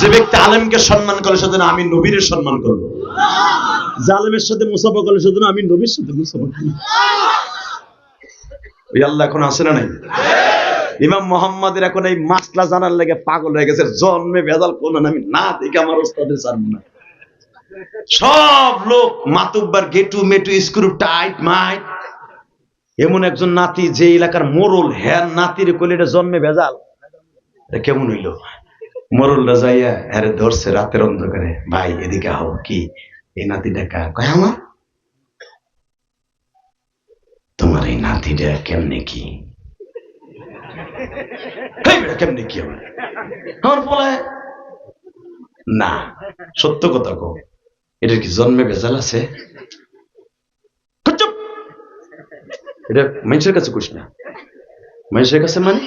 যে ব্যক্তি আলেমকে সম্মান করে সেজন্য আমি নবীর সম্মান করব, জালেমের সাথে মুসাফা করে সেজন্য আমি নবীর সাথে মুসাফা করব। ওই আল্লাহ এখন আছে না নাই? ইমাম মুহাম্মাদের এখন এই মাসলা জানার লেগে পাগল হয়ে গেছে, জন্মে ভেজাল কোন আমি না দেখে আমার ওস্তাদের জানবো না। সব লোক মাতুব্বার গেটু মেটু স্ক্রু টাইট মাইট, এমন একজন নাতি যে এলাকার মোরল, হ্যাঁ নাতির কোলে এটা জন্মে ভেজাল। কেমন হইল? মোরলটা যাইয়া হ্যাঁ ধরছে রাতের অন্ধকারে, ভাই এদিকে আহ, কি এই নাতিটা কার? কয় আমার। তোমার এই নাতিটা কেমনে কি? কেমনে কি আমার বলে না, সত্য কথা কও, এটার কি জন্মে ভেজাল আছে? এটা মানুষের কাছে কুস না, মানুষের কাছে মানে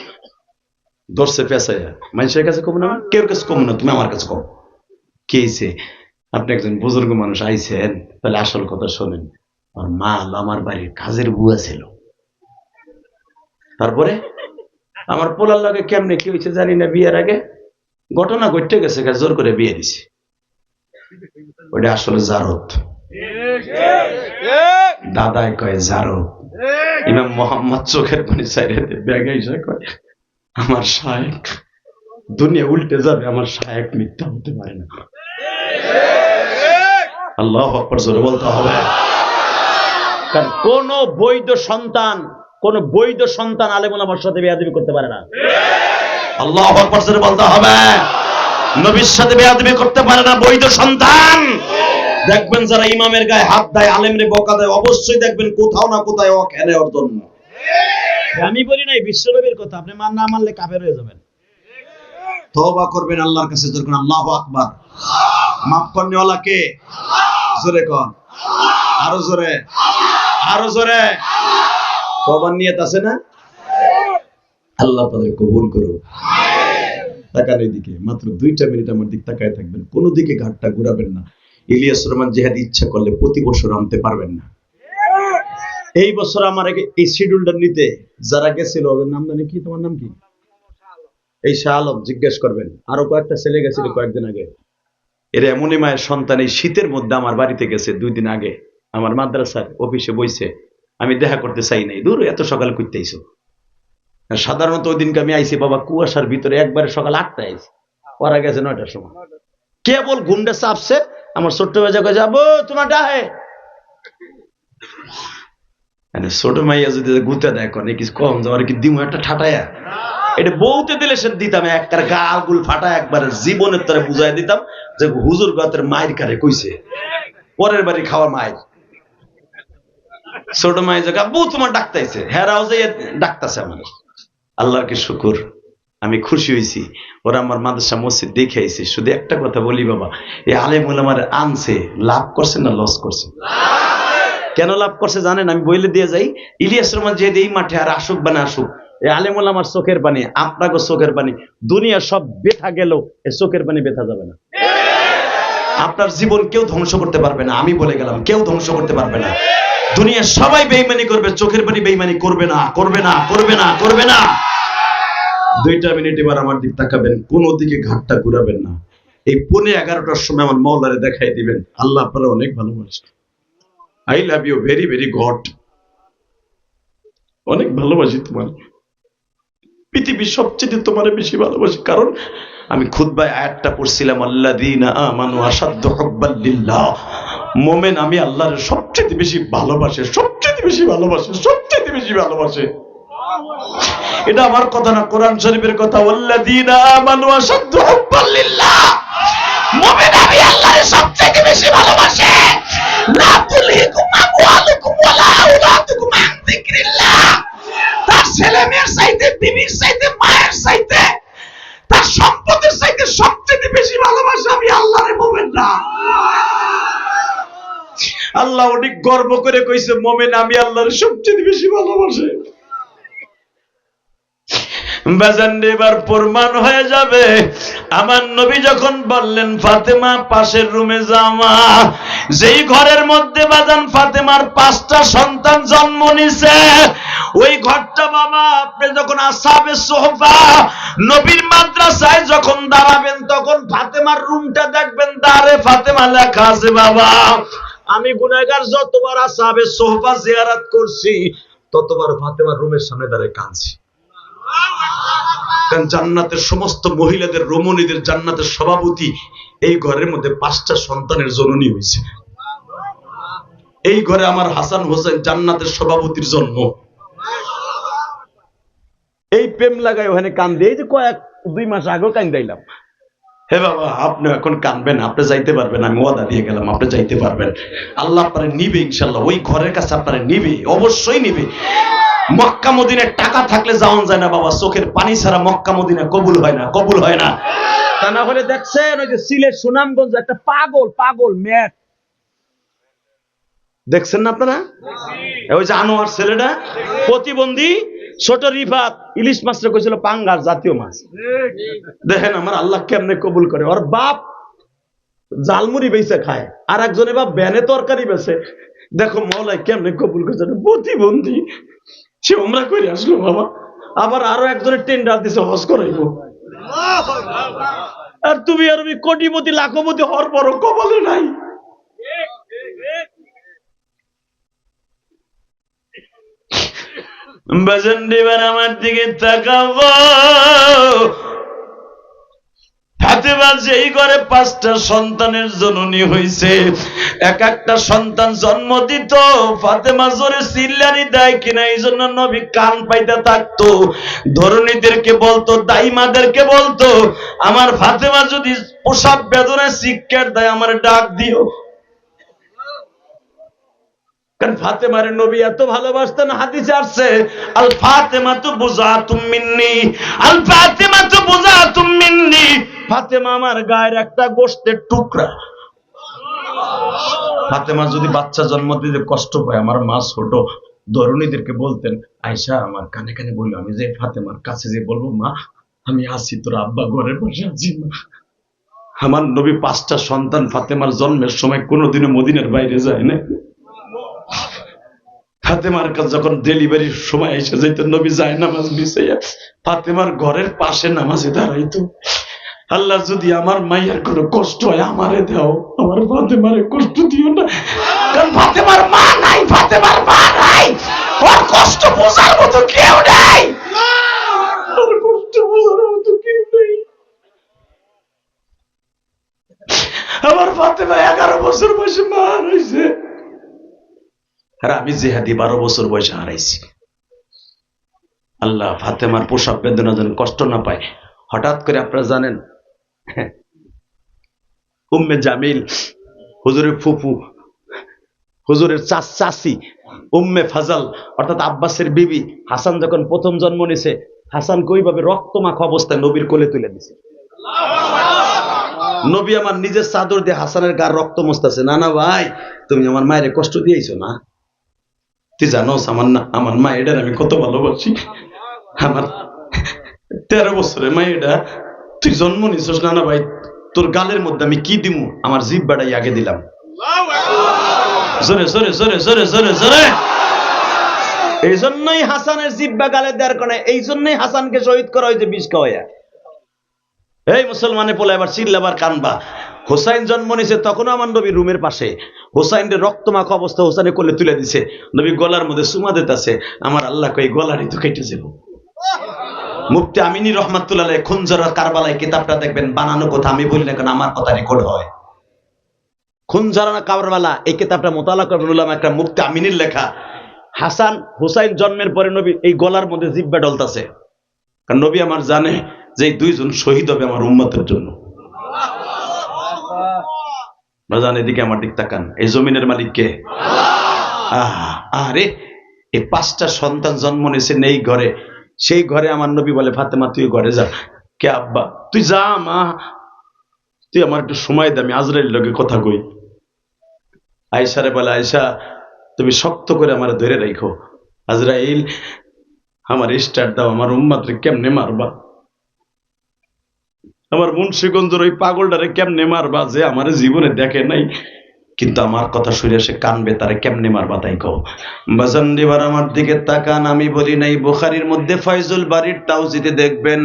ধরছে পেঁচাইয়া, মানুষের কাছে কম না, কেউ কাছে কম না, তুমি আমার কাছে কম। কে হইছে? আপনি একজন বুজুর্গ মানুষ আইছেন, তাহলে আসল কথা শোনেন। আমার মা আমার বাড়ির কাজের বুয়া ছিল, তারপরে আমার পোলার লাগে কেমনে কি হয়েছে জানি না, বিয়ের আগে ঘটনা ঘটে গেছে, জোর করে বিয়ে দিছে। ওটা আসলে জারত, দাদাই কয় জারত। ইমাম মোহাম্মদ চোখের পানি চাইরে ব্যাগাইসা কয় আমার শায়েখ, দুনিয়া উল্টে যাবে, আমার শায়েখ মিথ্যা হতে পারে না। আল্লাহু আকবার জোরে বলতে হবে। কারণ কোন বৈধ সন্তান আলেম ওলামার সাথে বেয়াদবি করতে পারে না। আল্লাহু আকবার জোরে বলতে হবে। নবীর সাথে বেয়াদবি করতে পারে না বৈধ সন্তান। দেখবেন যারা ইমামের গায়ে হাত দেয়, আলেমরে বকা দেয়, অবশ্যই দেখবেন কোথাও না কোথাও অজ্ঞানে ওর জন্য। আমি বলি নাই বিশ্বনবীর কথা, আপনি না মানলে কাফের হয়ে যাবেন। তওবা করবেন আল্লাহর কাছে, জোরে কোন আল্লাহু আকবার। মাফ করনেওয়ালা কে? জোরে কোন, আরো জোরে, আরো জোরে। তওবার নিয়ত আছে না? আল্লাহ তাদের কবুল করুক। তাকান এইদিকে, মাত্র 2টা মিনিট আমার দিক তাকায় থাকবেন, কোন দিকে ঘাটটা ঘুরাবেন না। ইলিয়াস রহমান জিহাদি ইচ্ছা করলে প্রতি বছর আনতে পারবেন না। এই বছর আমার এই শিডিউলটা নিতে যারা গেছিল, ওদের নাম জানি কি, তোমার নাম কি? এই শাহ আলম, জিজ্ঞেস করবেন। আরো কয়েকটা ছেলে গেছিল কয়েকদিন আগে। এর এমনই মায়ের সন্তান, এই শীতের মধ্যে আমার বাড়িতে গেছে 2 দিন আগে। আমার মাদ্রাসার অফিসে বইছে, আমি দেখা করতে চাই নাই, দূর এত সকাল করতে আইসো। সাধারণত ওই দিনকে আমি আইসি বাবা কুয়াশার ভিতরে, একবারে সকাল 8টায় আইসি, ওরা গেছে 9টার সময়। কেবল গুন্ডা চাপছে, আমার ছোট্ট বেজা কে যাবো তোমার ডাহে, ছোট মাইয়া যদি গুতে দেয় কিছু কম যাওয়ার কি দিমু একটা ঠাটাইয়া, এটা বউতে দিলে সে দিতাম একটা গাল গুল ফাটা, একবারে জীবনের তরে বুঝাই দিতাম যে হুজুর গাতের মায়ের কারে কইছে, পরের বাড়ি খাওয়া মায়ের। ছোট মায়ের জায়গা বউ তোমার ডাকতেছে, হেরাও যে ডাকতেছে আমার। আল্লাহর কি শুকুর, আমি খুশি হয়েছি, ওরা আমার মাদ্রাসা মসজিদ দেখে আইছে। শুধু একটা কথা বলি বাবা, এই আলেম ওলামার আনছে, লাভ করছে না লস করছে? কেন লাভ করছে জানেন? আমি বইলে দিয়ে যাই, ইলিয়াস রহমান যে এই মাঠে আর আসুক বা না আসুক, এই আলেম ওলামার চোখের পানি, আপনাকে চোখের পানি, দুনিয়া সব বেথা গেল, এই চোখের পানি বেথা যাবে না। আপনার জীবন কেউ ধ্বংস করতে পারবে না, আমি বলে গেলাম, কেউ ধ্বংস করতে পারবে না। দুনিয়া সবাই বেঈমানি করবে, চোখের পানি বেঈমানি করবে না, করবে না, করবে না, করবে না। 2টা মিনিট এবার আমার দিক তাকাবেন, কোন দিকে ঘাটটা ঘুরাবেন না। এই 11:15টার সময় আমার মাওলারে দেখাই দিবেন, আল্লাহ আপনারা অনেক ভালোবাসেন। I love you very very God, অনেক ভালোবাসি তোমার, পৃথিবীর সবচেয়ে তোমার বেশি ভালোবাসি। কারণ আমি খুতবায় আয়াতটা পড়ছিলাম, আল্লাযীনা আমানু আশাদ্দু হুব্বান লিল্লাহ, মুমিন আমি আল্লাহর সবচেয়ে বেশি ভালোবাসে, সবচেয়ে বেশি ভালোবাসে, সবচেয়ে বেশি ভালোবাসে। এটা আমার কথা না, কোরআন শরীফের কথা। আল্লাযীনা আমানু আশাদ্দু হুব্বান লিল্লাহ, মুমিন আমি আল্লাহর সবচেয়ে বেশি ভালোবাসে। লা তুলহিকুম আমওয়ালুকুম ওয়ালা আওলাদুকুম আন যিকরিল্লাহ, তার ছেলে মেয়ের চাইতে, বিবির চাইতে, মায়ের চাইতে, তার সম্পদের চাইতে সবচেয়ে বেশি ভালোবাসে আমি আল্লাহর মুমিন না। আল্লাহ অনেক গর্ব করে কইছে, মুমিন আমি আল্লাহর সবচেয়ে বেশি ভালোবাসে। বাজান এবার প্রমাণ হয়ে যাবে, আমার নবী যখন বললেন ফাতেমা পাশের রুমে যাওয়া, যেই ঘরের মধ্যে বাজান ফাতেমার 5টা সন্তান জন্ম নিছে, ওই ঘরটা বাবা আপনি যখন আসহাবে সোহফা নবীর মাদ্রাসায় যখন দাঁড়াবেন তখন ফাতেমার রুমটা দেখবেন, দারে ফাতেমা লেখা আছে বাবা। আমি গুনাহগার যতবার আসহাবে সোহফা জিয়ারত করছি ততবার ফাতেমার রুমের সামনে দাঁড়িয়ে কাঁদছি। কারণ জান্নাতের সমস্ত মহিলাদের, রমণীদের জান্নাতের সভাপতি এই ঘরের মধ্যে 5টা সন্তানের জননী হয়েছে। এই ঘরে আমার হাসান হোসেন জান্নাতের সভাপতির জন্ম। এই প্রেম লাগাই ওখানে কান্দে, এই যে 2 মাস আগেও কান্দাইলাম। হে বাবা আপনি এখন কানবেন, আপনি যাইতে পারবেন, আমি ওয়াদা দিয়ে গেলাম আপনি যাইতে পারবেন। আল্লাহ আপনারে নিবে ইনশাল্লাহ, ওই ঘরের কাছে আপনারে নিবে, অবশ্যই নিবে। মক্কা মদিনায় টাকা থাকলে যাওয়া যায় না বাবা, চোখের পানি ছাড়া মক্কা মদিনা কবুল হয় না, কবুল হয় না। তা না হলে দেখছেন ওই যে সিলেট সুনামগঞ্জ একটা পাগল ম্যাট দেখছেন না আপনারা? ওই যে আনোয়ার ছেলেটা প্রতিবন্ধী, ছোট রিফাত ইলিশ মাছটা কইছিল পাঙ্গাস জাতীয় মাছ। দেখেন আমার আল্লাহ কেমনে কবুল করে। ওর বাপ জালমুড়ি বেচে খায়, আর একজনের বাপ ব্যানে তরকারি বেচে। দেখো মওলাই কেমনে কবুল করছে, প্রতিবন্ধী সে উমরা করে আসলো বাবা। আবার আরো একজনের টেন্ডার দিছে হজ করাইবো। আর তুমি আর আমি কোটিপতি লাখপতি হওয়ার বড় কপালে নাই। বাজান দিবার আমার দিকে তাকাবো। ফাতেমা যেই ঘরে 5টা সন্তানের জননী হইছে, এক একটা সন্তান জন্ম দিত, ফাতেমা জোরে চিল্লানি দেয় কিনা এই জন্য নবী কান পাইতে থাকতো। ধরনীদেরকে বলতো, দাইমাদেরকে বলতো, আমার ফাতেমা যদি প্রসব বেদনায় চিৎকার দেয় আমার ডাক দিও। কারণ ফাতেমারে নবী এত ভালোবাসতেন, হাদিসে আসছে আল ফাতেমাতু বুযাতুম মিন্নি, আল ফাতেমাতু বুযাতুম মিন্নি, ফাতেমা আমার গায়ের একটা গোশতের টুকরা। ফাতেমা যদি বাচ্চা জন্ম দিতে কষ্ট পায়, আমার মা ছোট, ধরনীদেরকে বলতেন, আয়েশা আমার কানে কানে বললো, আমি যে ফাতেমার কাছে যে বলবো, মা আমি আছি, তোর আব্বা ঘরে বসে আছি। আমার নবী 5টা সন্তান ফাতেমার জন্মের সময় কোনোদিনও মদিনার বাইরে যায় না। ফাতেমার কাছে যখন ডেলিভারির সময় এসে যেত, নবী যায় নামাজ বিছাইয়া ফাতেমার ঘরের পাশে নামাজে দাঁড়াইতো। আল্লাহ যদি আমার মায়ের কোনো কষ্ট হয় আমারে দাও, আমার ফাতেমারে কষ্ট দিও না। কারণ ফাতেমার মা নাই, ফাতেমার মা নাই, ওর কষ্ট বোঝার মতো কেউ নাই, ওর কষ্ট বোঝার মতো কেউ নেই। আমার ফাতেমা 11 বছর বয়সে মা হারাইছে, আর আমি জেহাদি 12 বছর বয়সে হারাইছি। আল্লাহ ফাতেমার প্রসব বেদনা যেন কষ্ট না পায়। হঠাৎ করে আপনারা জানেন উম্মে জামিল হুজুরের ফুফু, হুজুরের চাচি উম্মে ফাজাল অর্থাৎ আব্বাসের বিবি, হাসান যখন প্রথম জন্ম নিছে, হাসানকে ওইভাবে রক্তমাখা অবস্থায় নবীর কোলে তুলে দিছে। নবী আমার নিজের চাদর দিয়ে হাসানের গার রক্ত মুছতেছে। না না ভাই, তুমি আমার মায়ের কষ্ট দিয়েছো না, তুই জানোস আমার মা এটার আমি কত ভালোবাসি। আমার 13 বছরের মা এটা, তুই জন্ম নিছিস। না না ভাই, তোর গালের মধ্যে আমি কি দিমু, আমার জিহ্বাটাই আগে দিলাম। জোরে জোরে জোরে জোরে জোরে জোরে। এই জন্যই হাসানের জিহ্বা গালে দেওয়ার কারণে, এই জন্যই হাসানকে শহীদ করা হয়েছে বিষ খাওয়াইয়া। এই মুসলমানের পোলা এবার চিল্লাবার কানবা। হোসাইন জন্ম নিছে, তখনও আমার নবী রুমের পাশে, হোসাইনের রক্তমাখা অবস্থা হোসাইনে কোলে তুলে দিছে, নবী গলার মধ্যে চুমা দিতেছে। আমার আল্লাহ কই গলারই তো কেটে যাব। মুফতি আমিনী রহমাতুল্লাহ আলাইহি খুনজারা কারবালায় কিতাবটা দেখবেন, বানানো কথা আমি বলি না, কারণ আমার কথা রেকর্ড হয়। খুনজারা কারবালা এই কিতাবটা মোতালা করবেন, একটা মুফতি আমিনীর লেখা। হাসান হোসাইন জন্মের পরে নবী এই গলার মধ্যে জিহ্বা ডলতাছে, কারণ নবী আমার জানে যে এই 2 জন শহীদ হবে আমার উম্মতের জন্য। বাজান এদিকে আমার দিক তাকান, এই জমিনের মালিক কে? আরে এই 5টা সন্তান জন্ম নিয়েছেন এই ঘরে, সেই ঘরে আমার নবী বলে, ফাতেমা তুই ঘরে যা। কে আব্বা? তুই যা মা, তুই আমার একটু সময় দে, আমি আজরাইলের লগে কথা কই। আয়েশারে বলে, আয়েশা তুমি শক্ত করে আমার ধরে রাখো, আজরাইল আমার স্টার দাও, আমার উম্মতরে কেমনে মারবা, আমার মুন্সিগঞ্জের ওই পাগলটারে কেমনে মারবা যে আমার জীবনে দেখে নাই। কিন্তু আমার কথা শুনে সে কানবে, তারে কেমনে মারবা তাই কও। বাজান দিবার আমার দিকে তাকান, আমি বলি নাই। বুখারীর মধ্যে ফাইজুল বারীর তাওজিদে দেখবেন,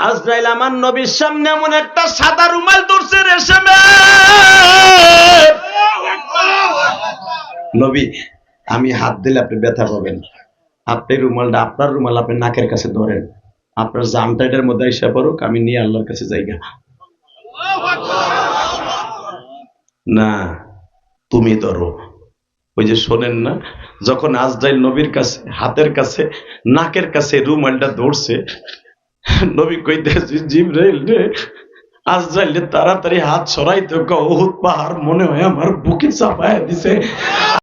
আজরাইল আমার নবীর সামনে এমন একটা সাদা রুমাল ধরছে রেশমে। নবী, আমি হাত দিলে আপনি ব্যথা পাবেন, আপনি রুমালটা, আপনার রুমাল আপনি নাকের কাছে ধরেন, আপনার জামটা এটার মধ্যে এসে পড়ুক, আমি নিয়ে আল্লাহর কাছে যাইগা। না, তুমি ধরো। ওই যে শোনেন না, যখন আজরাইল নবীর কাছে হাতের কাছে নাকের কাছে রুমালটা ধরছে, নবী কইতেছে, জিবরাইল রে, আজরাইল রে তাড়াতাড়ি হাত সরাইতে কও, উহুদ পাহাড় মনে হয় আমার বুকে চাপায়া দিছে।